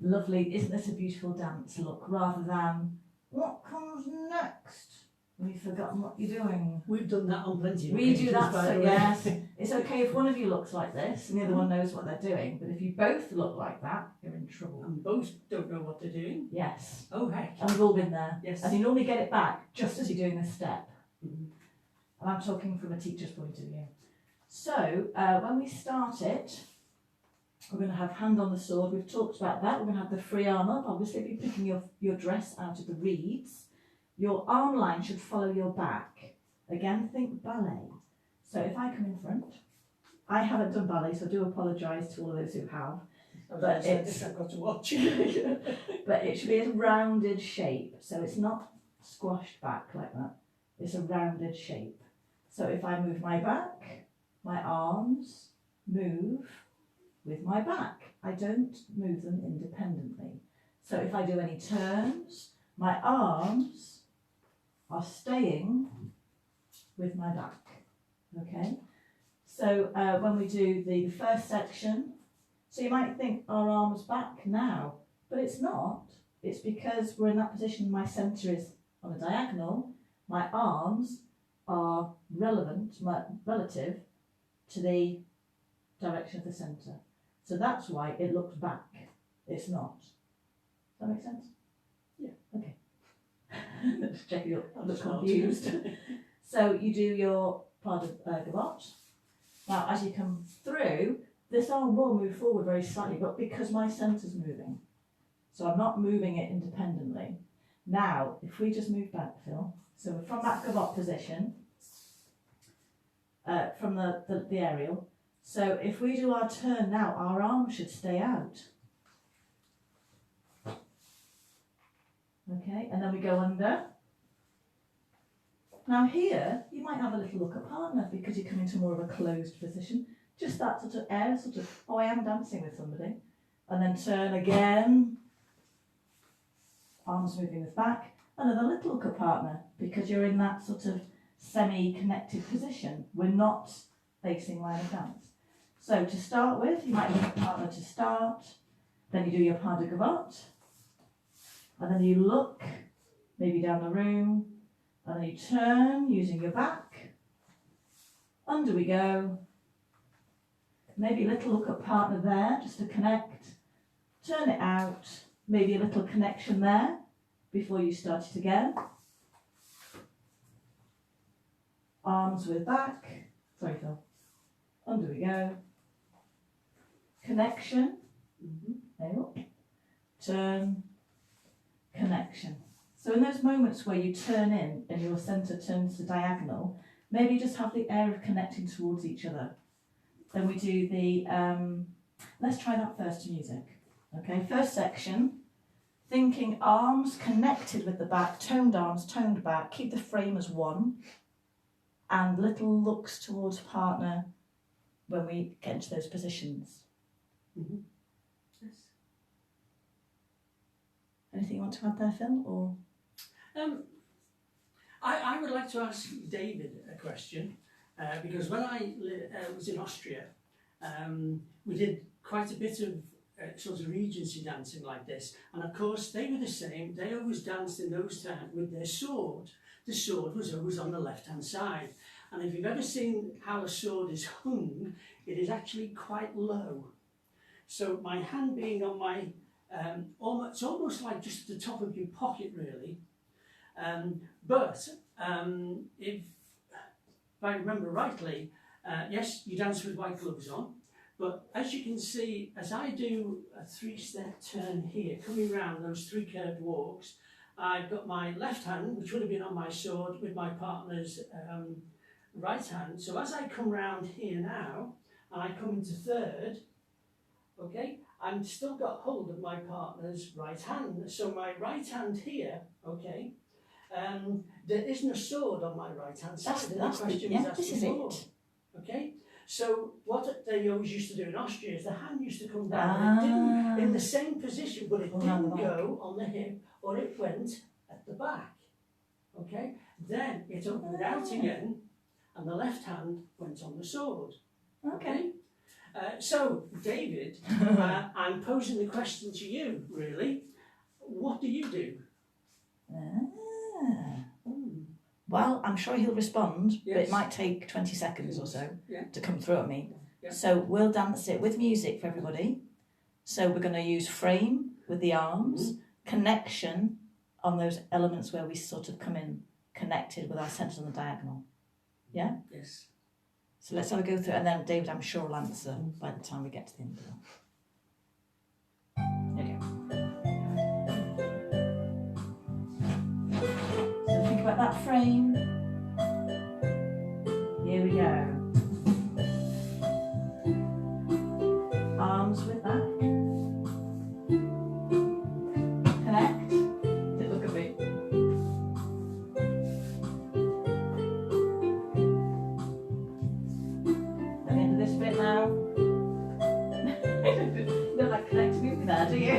lovely, isn't this a beautiful dance look, rather than what comes next? We've forgotten what you're doing. We've done that on plenty of We occasions, do that, by so the way. yes. It's okay if one of you looks like this and the other one knows what they're doing, but if you both look like that, you're in trouble. And both don't know what they're doing. Yes. Oh heck. And we've all been there. Yes. And you normally get it back just as you're doing this step. Mhm. And I'm talking from a teacher's point of view. So when we start it, We're going to have hand on the sword. We've talked about that. We're going to have the free arm up. Obviously, if you're picking your dress out of the reeds, your arm line should follow your back. Again, think ballet. So if I come in front, I haven't done ballet, so I do apologise to all of those who have. But I've got to watch. But it should be a rounded shape, so it's not squashed back like that. It's a rounded shape. So if I move my back, my arms move with my back. I don't move them independently. So if I do any turns, my arms are staying with my back. Okay? So when we do the first section, so you might think our arms back now, but it's not. It's because we're in that position, my centre is on a diagonal, my arms are relative to the direction of the centre. So that's why it looks back. It's not. Does that make sense? Yeah. Okay. Just checking you look confused. So you do your part of gavotte. Now as you come through, this arm will move forward very slightly, but because my centre's moving. So I'm not moving it independently. Now, if we just move back, Phil, so from that gavotte position, from the aerial, so if we do our turn now, our arm should stay out. Okay, and then we go under. Now here, you might have a little look at partner because you come into more of a closed position. Just that sort of air, sort of, oh, I am dancing with somebody. And then turn again. Arms moving with back. Another little look at partner because you're in that sort of semi-connected position. We're not facing line of dance. So to start with, you might look at partner to start. Then you do your pas de gavotte. And then you look maybe down the room. And then you turn using your back. Under we go. Maybe a little look at partner there, just to connect. Turn it out. Maybe a little connection there before you start it again. Arms with back. Sorry, Phil. Under we go. Connection. There you go. Turn. Connection. So in those moments where you turn in and your centre turns to diagonal, maybe just have the air of connecting towards each other. Then we do the, let's try that first to music. Okay, first section, thinking arms connected with the back, toned arms, toned back, keep the frame as one, and little looks towards partner when we get into those positions. Mm-hmm. Yes. Anything you want to add there, Phil? Or I would like to ask David a question because when I was in Austria, we did quite a bit of sort of Regency dancing like this, and of course they were the same. They always danced in those times with their sword. The sword was always on the left-hand side, and if you've ever seen how a sword is hung, it is actually quite low. So my hand being on my, it's almost like just at the top of your pocket really. But if I remember rightly, yes, you dance with white gloves on, but as you can see, as I do a three-step turn here, coming round those three curved walks, I've got my left hand, which would have been on my sword, with my partner's right hand. So as I come round here now, and I come into third, okay, I'm still got hold of my partner's right hand. So my right hand here, okay, there isn't a sword on my right hand side. This is it. Okay, so what they always used to do in Austria is the hand used to come down. It didn't in the same position, but it didn't go on the hip, or it went at the back. Okay, then it opened out again, and the left hand went on the sword. Okay. So, David, I'm posing the question to you, really. What do you do? Well, I'm sure he'll respond, yes. But it might take 20 seconds or so to come through at me. Yeah. So we'll dance it with music for everybody. So we're going to use frame with the arms, connection on those elements where we sort of come in connected with our centre on the diagonal. Yeah? Yes. So let's have a go through it, and then David, I'm sure, will answer by the time we get to the end of it. got that frame? Here we go. Arms with back. Connect. Look at me. At the end of this bit now. You don't like connect with me there, do you?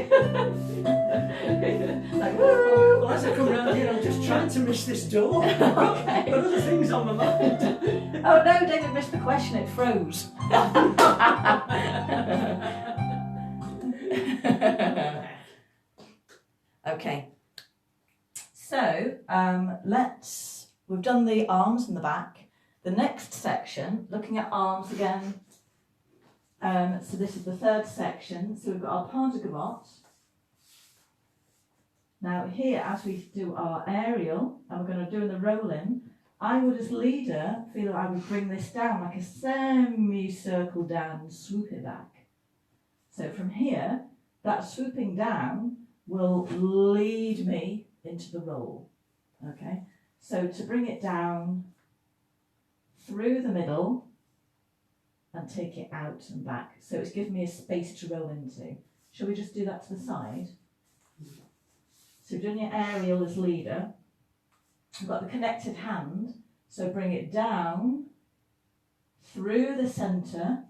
Like, woo! Well, as I come round here, I'm just trying to miss this door. Okay. I've got other things on my mind. Oh no, David missed the question, it froze. Okay, so we've done the arms and the back. The next section, looking at arms again, so this is the third section, so we've got our pas de gavotte. Now here, as we do our aerial, and we're going to do the roll-in, I would, as leader, feel that I would bring this down like a semicircle down and swoop it back. So from here, that swooping down will lead me into the roll. Okay, so to bring it down through the middle and take it out and back. So it's given me a space to roll into. Shall we just do that to the side? So doing your aerial as leader. I've got the connected hand, so bring it down through the centre,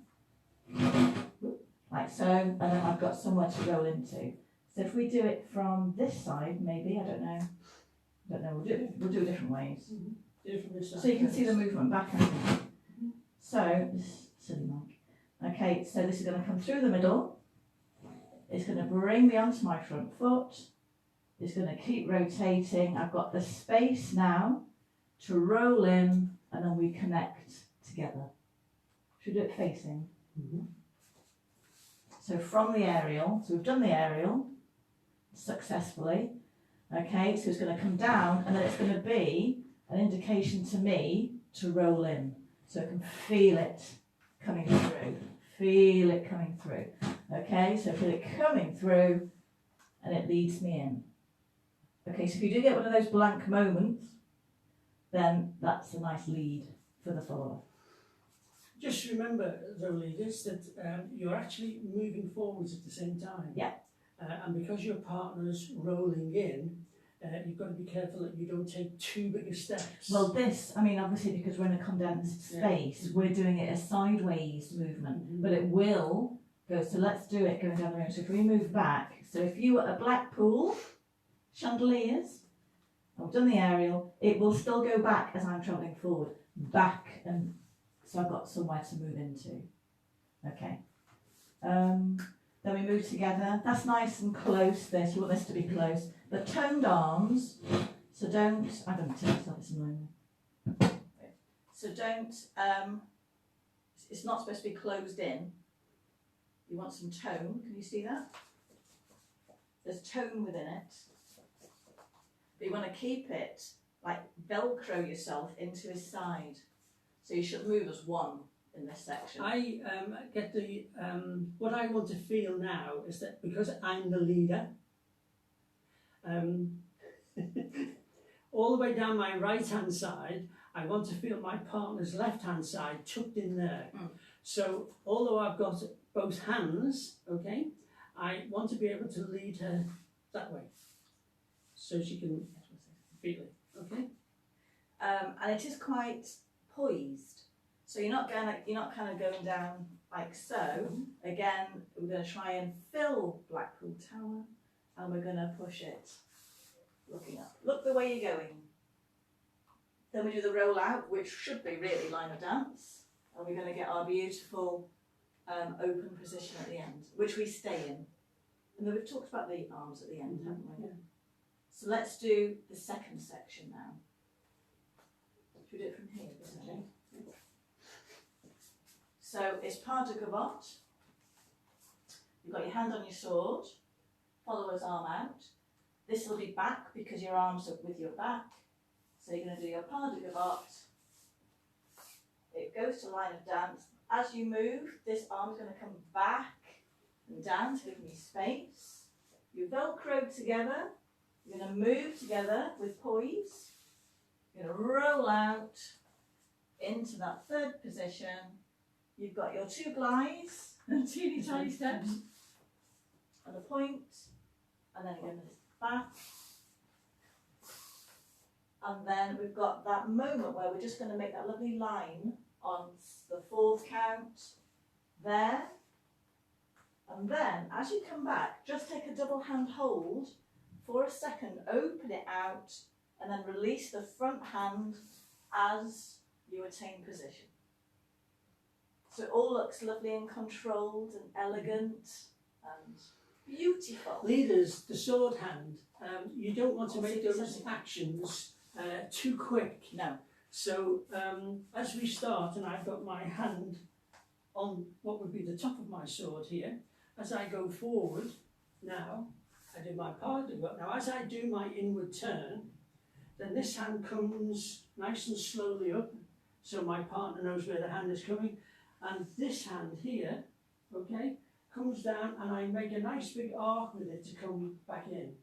like so, and then I've got somewhere to roll into. So if we do it from this side, maybe, I don't know, we'll do it different ways. So you can see the movement back and forth. So, this silly mic. Okay, so this is going to come through the middle, it's going to bring me onto my front foot, it's going to keep rotating. I've got the space now to roll in, and then we connect together. Should we do it facing? Mm-hmm. So from the aerial, so we've done the aerial successfully. Okay, so it's going to come down, and then it's going to be an indication to me to roll in. So I can feel it coming through. Feel it coming through. Okay, so feel it coming through, and it leads me in. Okay, so if you do get one of those blank moments, then that's a nice lead for the follower. Just remember, though, leaders, that you're actually moving forwards at the same time. Yeah. And because your partner's rolling in, you've got to be careful that you don't take too big a steps. Well, this, I mean, obviously because we're in a condensed space, we're doing it a sideways movement, but it will go, so let's do it going down the room. So if we move back, so if you were at Blackpool, chandeliers, I've done the aerial, it will still go back as I'm travelling forward, back, and so I've got somewhere to move into. Okay. Then we move together. That's nice and close, this, you want this to be close. But toned arms, so don't, I don't tell myself it's annoying. So don't, it's not supposed to be closed in. You want some tone, can you see that? There's tone within it. But you want to keep it, like Velcro yourself into his side. So you should move as one in this section. I get the, what I want to feel now is that because I'm the leader, all the way down my right hand side, I want to feel my partner's left hand side tucked in there. So although I've got both hands, okay, I want to be able to lead her that way, so she can feel it, okay? And it is quite poised, so you're not kind of going down like so. Again, we're going to try and fill Blackpool Tower, and we're going to push it looking up. Look the way you're going. Then we do the roll out, which should be really line of dance, and we're going to get our beautiful open position at the end, which we stay in. And then we've talked about the arms at the end, haven't we? Yeah. So let's do the second section now. Should we do it from here? Okay. So it's pas de gavotte. You've got your hand on your sword, follower's arm out. This will be back because your arms are with your back. So you're going to do your pas de gavotte. It goes to line of dance. As you move, this arm is going to come back and down to give me space. You Velcro together. You're going to move together with poise. You're going to roll out into that third position. You've got your 2 glides, teeny tiny steps, and a point, and then you're going to back. And then we've got that moment where we're just going to make that lovely line on the 4th count there. And then as you come back, just take a double hand hold for a second, open it out, and then release the front hand as you attain position. So it all looks lovely and controlled and elegant and beautiful. Leaders, the sword hand, you don't want to make those actions too quick. No. So as we start, and I've got my hand on what would be the top of my sword here, as I go forward, now I do my part of it. Now as I do my inward turn, then this hand comes nice and slowly up, so my partner knows where the hand is coming, and this hand here, okay, comes down, and I make a nice big arc with it to come back in.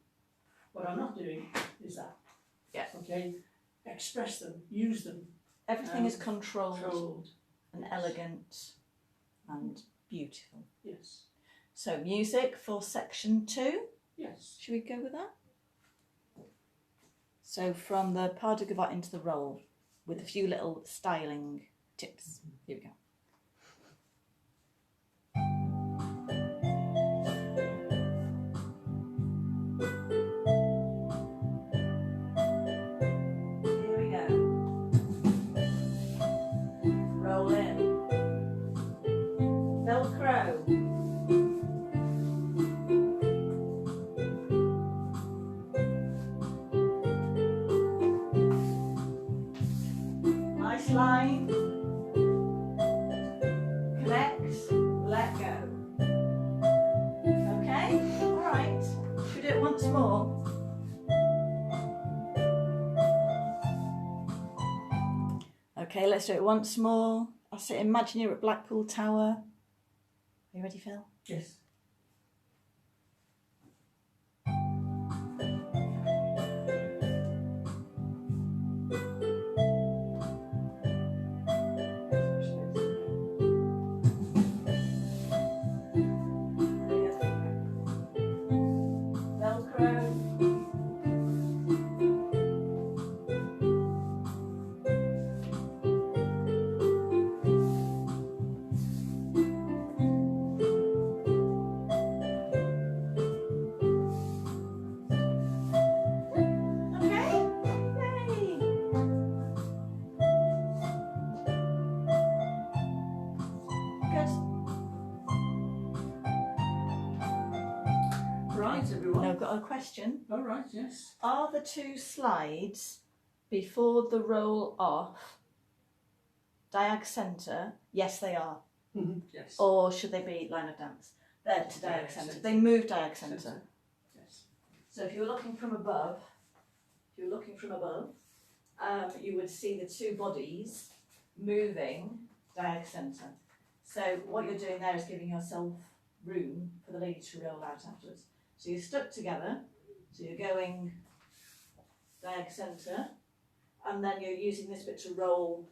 What I'm not doing is that. Yeah. Okay, express them, use them. Everything is controlled and yes. elegant and beautiful. Yes. So music for section 2. Yes. Should we go with that? So from the pas de gavotte into the roll with a few little styling tips. Here we go. Here we go. Roll in. Velcro. Nice line. Connect. Let go. Okay? Alright. Should we do it once more? Okay, let's do it once more. I'll say, imagine you're at Blackpool Tower. Are you ready, Phil? Yes. Velcro. Okay. Yay. Good. Right, everyone. Now I've got a question. All right, yes. Are the 2 slides before the roll off diag centre? Yes, they are. Yes. Or should they be line of dance? They're to diag Diag centre. centre. They move diag centre. Yes. So if you're looking from above, you would see the 2 bodies moving diag centre. So what you're doing there is giving yourself room for the lady to roll out afterwards. So you're stuck together, so you're going diag centre, and then you're using this bit to roll,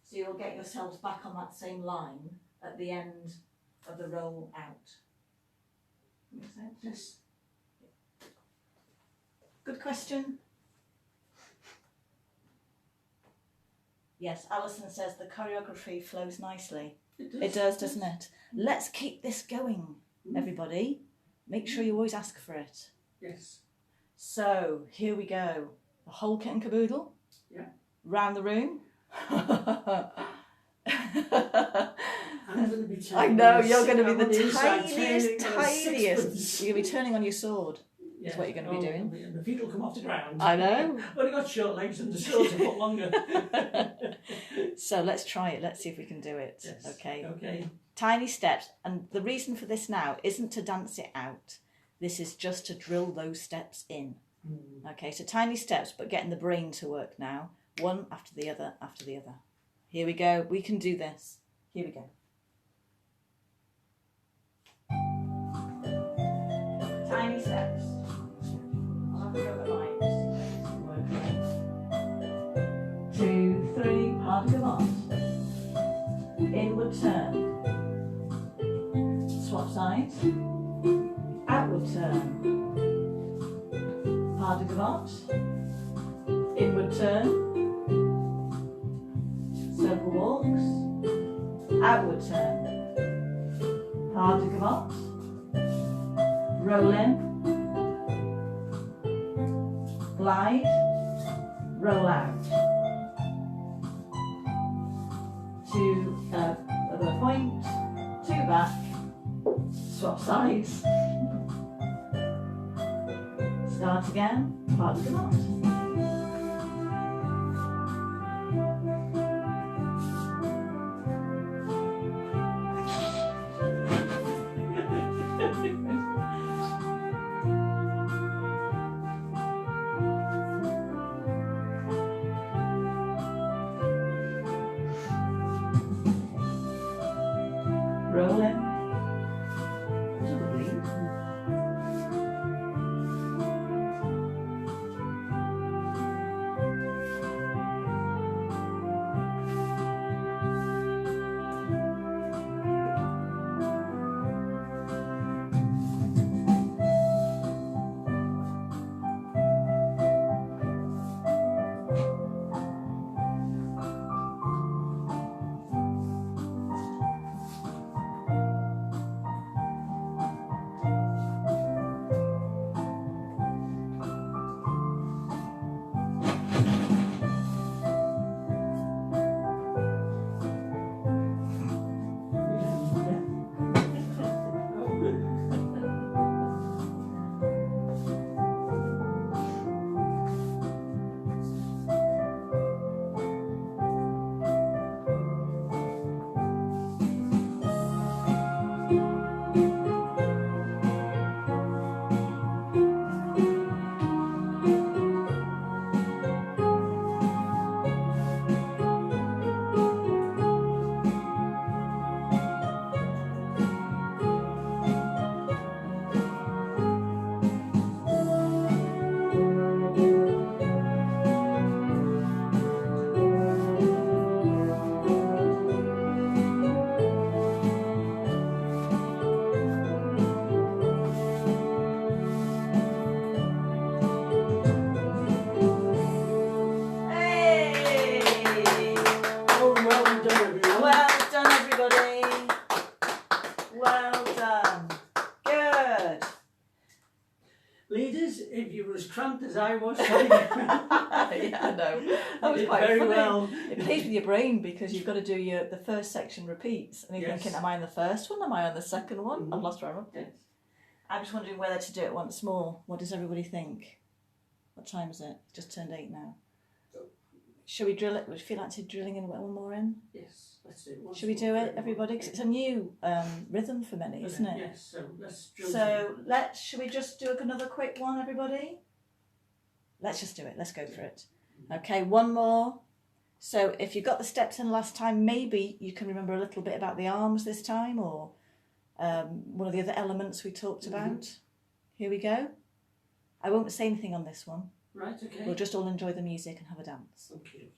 so you'll get yourselves back on that same line at the end of the roll out. Make sense? Yes. Good question. Yes, Alison says the choreography flows nicely. It does, doesn't it? Let's keep this going, everybody. Make sure you always ask for it. Yes. So, here we go. The whole kit and caboodle. Yeah. Round the room. I'm going to be turning. I know, you're going to I'm be on the the inside, tiniest, turning on tiniest. sixpence. You're going to be turning on your sword. Yeah. what you're going to be doing. And the feet will come off the ground. I know. I've only got short legs and the sword's a foot longer. So let's try it. Let's see if we can do it. Yes. Okay. Okay. Tiny steps. And the reason for this now isn't to dance it out. This is just to drill those steps in. Okay, so tiny steps, but getting the brain to work now. One after the other, after the other. Here we go. We can do this. Here we go. Tiny steps. I'll have a go at mine. pas de gavotte, inward turn, circle walks, outward turn, pas de gavotte, roll in, glide, roll out, two other point, two back, swap sides, start again, pas de gavotte. Roll in. Leaders, if you were as cramped as I was, yeah, I know. That was quite very funny. well. It plays with your brain because you've got to do the first section repeats, and you're Yes. thinking, am I on the first one? Am I on the second one? Mhm. I've lost where I'm up. Yes. I'm just wondering whether to do it once more. What does everybody think? What time is it? It's just turned 8 now. Shall we drill it? Would you feel like drilling in one more in? Yes, let's do it. Shall we do it, everybody? Because it's a new rhythm for many, isn't it? Yes, so let's drill. So shall we just do another quick one, everybody? Let's just do it. Let's go for it. Okay, one more. So if you got the steps in last time, maybe you can remember a little bit about the arms this time, or one of the other elements we talked about. Here we go. I won't say anything on this one. Right, okay. We'll just all enjoy the music and have a dance. Thank you.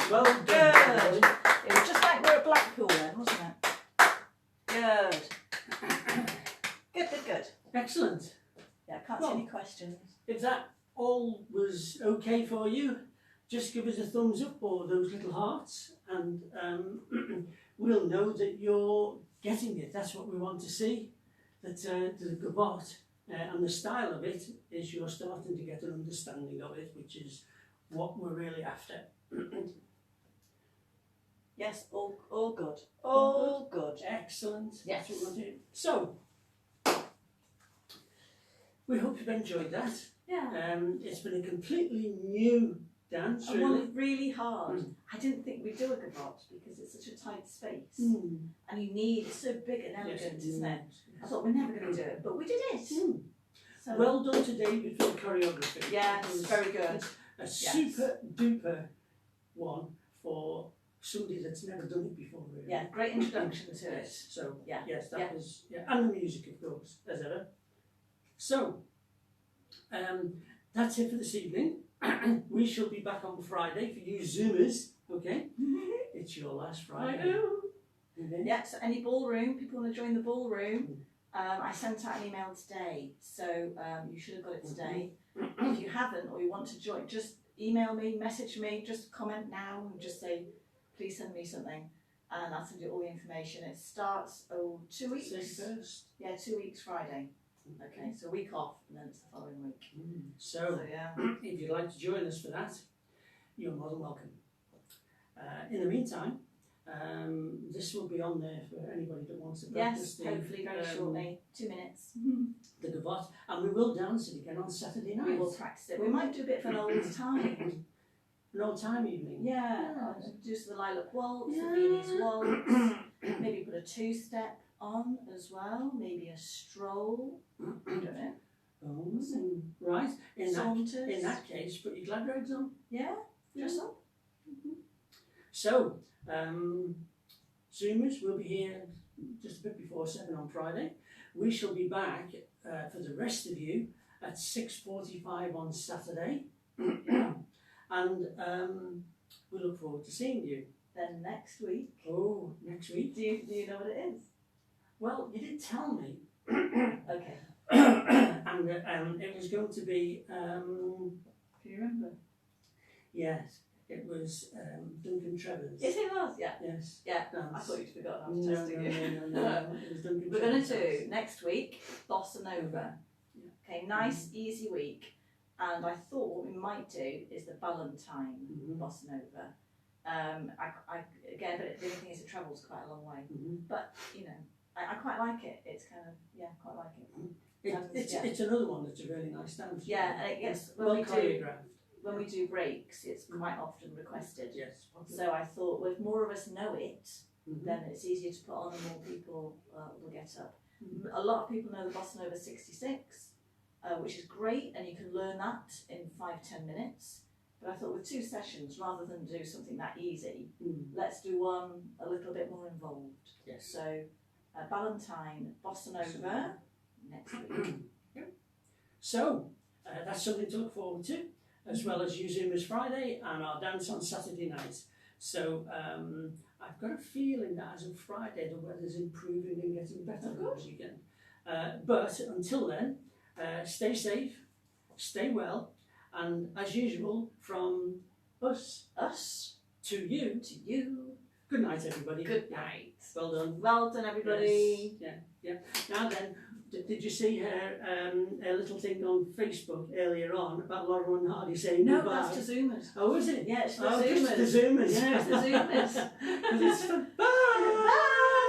Well done. Good. everybody. It was just like we were at Blackpool then, wasn't it? Good. Good. Excellent. Yeah, I can't see any questions. If that all was okay for you, just give us a thumbs up or those little hearts, and we'll know that you're getting it. That's what we want to see. That the Gavotte and the style of it is you're starting to get an understanding of it, which is what we're really after. Yes, all good. All good. Excellent. Yes. That's what we want to do. So, we hope you've enjoyed that. Yeah. It's been a completely new dance, I really. worked really hard. I didn't think we'd do a gavotte because it's such a tight space. Mm. And you need, it's so big and elegant, Yes, isn't it? yes. I thought we're never going to do it, but we did it. Mm. So, Well done to David for the choreography. yes, It was very good. A super duper one for somebody that's never done it before, really. Yeah, great introduction to it. Yes, so, Yeah, yes, that yeah. was, and the music, of course, as ever. So, that's it for this evening. We shall be back on Friday for you Zoomers, okay? It's your last Friday. I know. Okay? Yeah, so any ballroom, people want to join the ballroom, I sent out an email today, so you should have got it today. If you haven't or you want to join, just email me, message me, just comment now and just say, please send me something, and I'll send you all the information. It starts 2 weeks. 31st. Yeah, 2 weeks Friday. Okay, so a week off and then it's the following week. So, yeah. if you'd like to join us for that, you're more than welcome. In the meantime, this will be on there for anybody that wants to practice Yes, hopefully very shortly. 2 minutes. the Gavotte, and we will dance it again on Saturday night. We will practice it. We might do a bit of an old time. An old time evening. Yeah, do some the Lilac Waltz, the Viennese Waltz, maybe put a two-step on as well, maybe a stroll. I don't know. Oh, right. In Saunters. that case, put your glad rags on. Yeah, dress up. So, Zoomers will be here just a bit before 7 on Friday. We shall be back for the rest of you at 6:45 on Saturday. And we look forward to seeing you. Then next week. Oh, next week? Do you know what it is? Well, you did tell me. Okay. And it was going to be, Can you remember? yes, it was Duncan Trevor's. Yes, it was. Yeah. Yes. Yeah. Dance. I thought you'd forgotten. I was No, testing you. no. It was Duncan We're going to Trevor's do next week Bossa Nova. Yeah. Okay, nice, easy week. And I thought what we might do is the Valentine Bossa Nova. Again, but the only thing is it travels quite a long way. But you know, I quite like it. It's kind of quite like it. It's another one that's a really nice dance. Yeah, and it gets well choreographed. When we do breaks, it's quite often requested. Yes. So I thought, well, if more of us know it, then it's easier to put on and more people will get up. A lot of people know the Bossa Nova 66, which is great, and you can learn that in 5-10 minutes. But I thought with 2 sessions, rather than do something that easy, let's do one a little bit more involved. Yes. So Valentine Bossa Nova next week. So that's something to look forward to, as well as you Zoomers Friday and our dance on Saturday night. So I've got a feeling that as of Friday the weather's improving and getting better this weekend. But until then, stay safe, stay well, and as usual, from us to you, good night everybody. Good night. Well done. Well done, everybody. Yes. Yeah. Now then, did you see her little thing on Facebook earlier on about Laurel and Hardy saying No, goodbye? that's to Zoomers. Oh, is it? Yeah, it's the Just Zoomers. the Zoomers. Yeah, it's the Zoomers. 'Cause it's for bye. Bye.